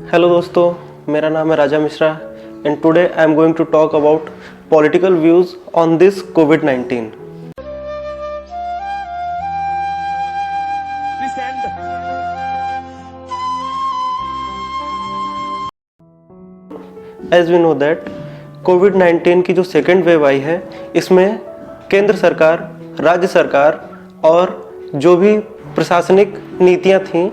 Hello दोस्तों, मेरा नाम है राजा Mishra and today I am going to talk about political views on this covid. As we know that कोविड-19 की जो सेकेंड वेव आई है, इसमें केंद्र सरकार, राज्य सरकार और जो भी प्रशासनिक नीतियां थीं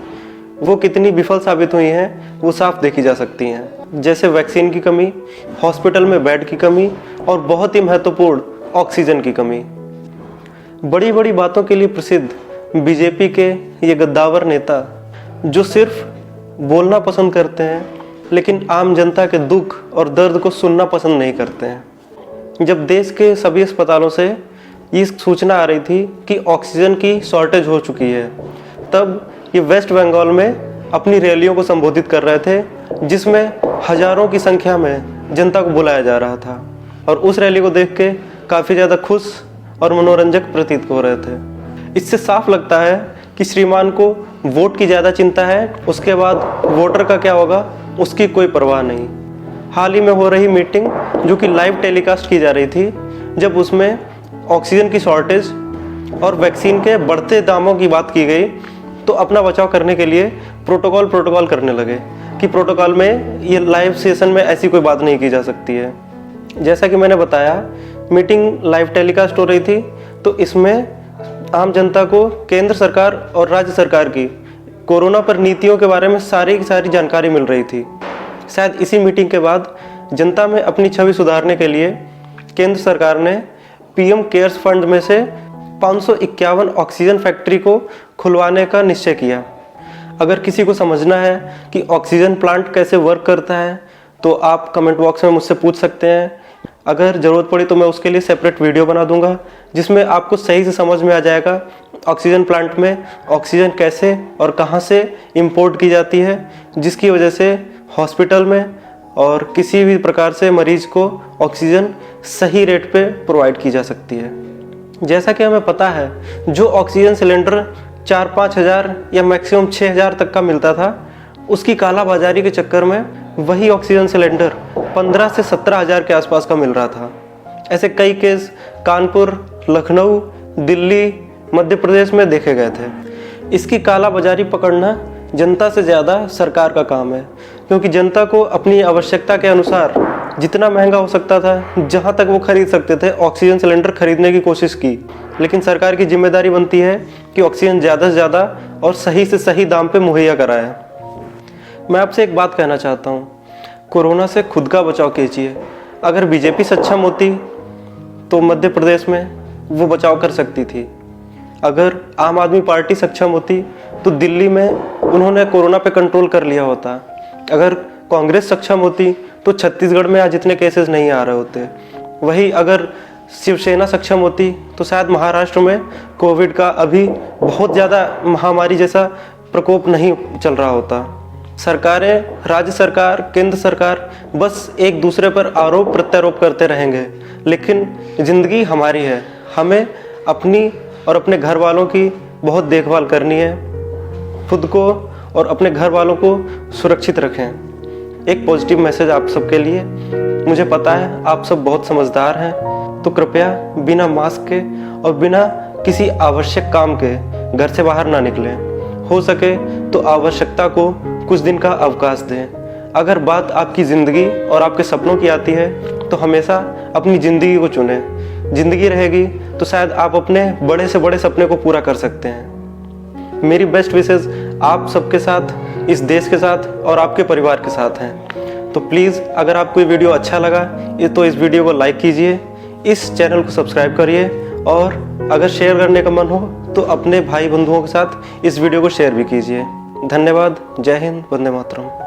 वो कितनी विफल साबित हुई हैं वो साफ देखी जा सकती हैं। जैसे वैक्सीन की कमी, हॉस्पिटल में बेड की कमी और बहुत ही महत्वपूर्ण ऑक्सीजन की कमी। बड़ी बड़ी बातों के लिए प्रसिद्ध बीजेपी के ये गद्दावर नेता जो सिर्फ बोलना पसंद करते हैं लेकिन आम जनता के दुख और दर्द को सुनना पसंद नहीं करते हैं। जब देश के सभी अस्पतालों से ये सूचना आ रही थी कि ऑक्सीजन की शॉर्टेज हो चुकी है, तब ये वेस्ट बंगाल में अपनी रैलियों को संबोधित कर रहे थे, जिसमें हजारों की संख्या में जनता को बुलाया जा रहा था और उस रैली को देख के काफ़ी ज़्यादा खुश और मनोरंजक प्रतीत हो रहे थे। इससे साफ लगता है कि श्रीमान को वोट की ज़्यादा चिंता है, उसके बाद वोटर का क्या होगा उसकी कोई परवाह नहीं। हाल ही में हो रही मीटिंग जो कि लाइव टेलीकास्ट की जा रही थी, जब उसमें ऑक्सीजन की शॉर्टेज और वैक्सीन के बढ़ते दामों की बात की गई, तो अपना बचाव करने के लिए प्रोटोकॉल करने लगे कि प्रोटोकॉल में ये लाइव सेशन में ऐसी कोई बात नहीं की जा सकती है। जैसा कि मैंने बताया, मीटिंग लाइव टेलीकास्ट हो रही थी, तो इसमें आम जनता को केंद्र सरकार और राज्य सरकार की कोरोना पर नीतियों के बारे में सारी की सारी जानकारी मिल रही थी। शायद इसी मीटिंग के बाद जनता में अपनी छवि सुधारने के लिए केंद्र सरकार ने पीएम केयर्स फंड में से 551 ऑक्सीजन फैक्ट्री को खुलवाने का निश्चय किया। अगर किसी को समझना है कि ऑक्सीजन प्लांट कैसे वर्क करता है तो आप कमेंट बॉक्स में मुझसे पूछ सकते हैं। अगर ज़रूरत पड़ी तो मैं उसके लिए सेपरेट वीडियो बना दूंगा, जिसमें आपको सही से समझ में आ जाएगा ऑक्सीजन प्लांट में ऑक्सीजन कैसे और कहां से इंपोर्ट की जाती है, जिसकी वजह से हॉस्पिटल में और किसी भी प्रकार से मरीज को ऑक्सीजन सही रेट पे प्रोवाइड की जा सकती है। जैसा कि हमें पता है, जो ऑक्सीजन सिलेंडर 4-5 हज़ार या मैक्सिमम 6 हज़ार तक का मिलता था, उसकी कालाबाजारी के चक्कर में वही ऑक्सीजन सिलेंडर 15 से 17 हज़ार के आसपास का मिल रहा था। ऐसे कई केस कानपुर, लखनऊ, दिल्ली, मध्य प्रदेश में देखे गए थे। इसकी कालाबाजारी पकड़ना जनता से ज़्यादा सरकार का काम है, क्योंकि जनता को अपनी आवश्यकता के अनुसार जितना महंगा हो सकता था, जहां तक वो खरीद सकते थे, ऑक्सीजन सिलेंडर खरीदने की कोशिश की। लेकिन सरकार की जिम्मेदारी बनती है कि ऑक्सीजन ज़्यादा से ज़्यादा और सही से सही दाम पे मुहैया कराए। मैं आपसे एक बात कहना चाहता हूँ, कोरोना से खुद का बचाव कीजिए। अगर बीजेपी सक्षम होती तो मध्य प्रदेश में वो बचाव कर सकती थी। अगर आम आदमी पार्टी सक्षम होती तो दिल्ली में उन्होंने कोरोना पे कंट्रोल कर लिया होता। अगर कांग्रेस सक्षम होती तो छत्तीसगढ़ में आज इतने केसेस नहीं आ रहे होते। वही अगर शिवसेना सक्षम होती तो शायद महाराष्ट्र में कोविड का अभी बहुत ज़्यादा महामारी जैसा प्रकोप नहीं चल रहा होता। सरकारें, राज्य सरकार, केंद्र सरकार बस एक दूसरे पर आरोप प्रत्यारोप करते रहेंगे, लेकिन ज़िंदगी हमारी है। हमें अपनी और अपने घर वालों की बहुत देखभाल करनी है। खुद को और अपने घर वालों को सुरक्षित रखें। एक पॉजिटिव मैसेज आप सबके लिए। मुझे पता है आप सब बहुत समझदार हैं, तो कृपया बिना मास्क के और बिना किसी आवश्यक काम के घर से बाहर ना निकलें। हो सके तो आवश्यकता को कुछ दिन का अवकाश दें। अगर बात आपकी ज़िंदगी और आपके सपनों की आती है तो हमेशा अपनी ज़िंदगी को चुनें। ज़िंदगी रहेगी तो शायद आप अपने बड़े से बड़े सपने को पूरा कर सकते हैं। मेरी बेस्ट विशेस आप सबके साथ, इस देश के साथ और आपके परिवार के साथ हैं। तो प्लीज़ अगर आपको ये वीडियो अच्छा लगा तो इस वीडियो को लाइक कीजिए, इस चैनल को सब्सक्राइब करिए और अगर शेयर करने का मन हो तो अपने भाई बंधुओं के साथ इस वीडियो को शेयर भी कीजिए। धन्यवाद। जय हिंद। वंदे मातरम।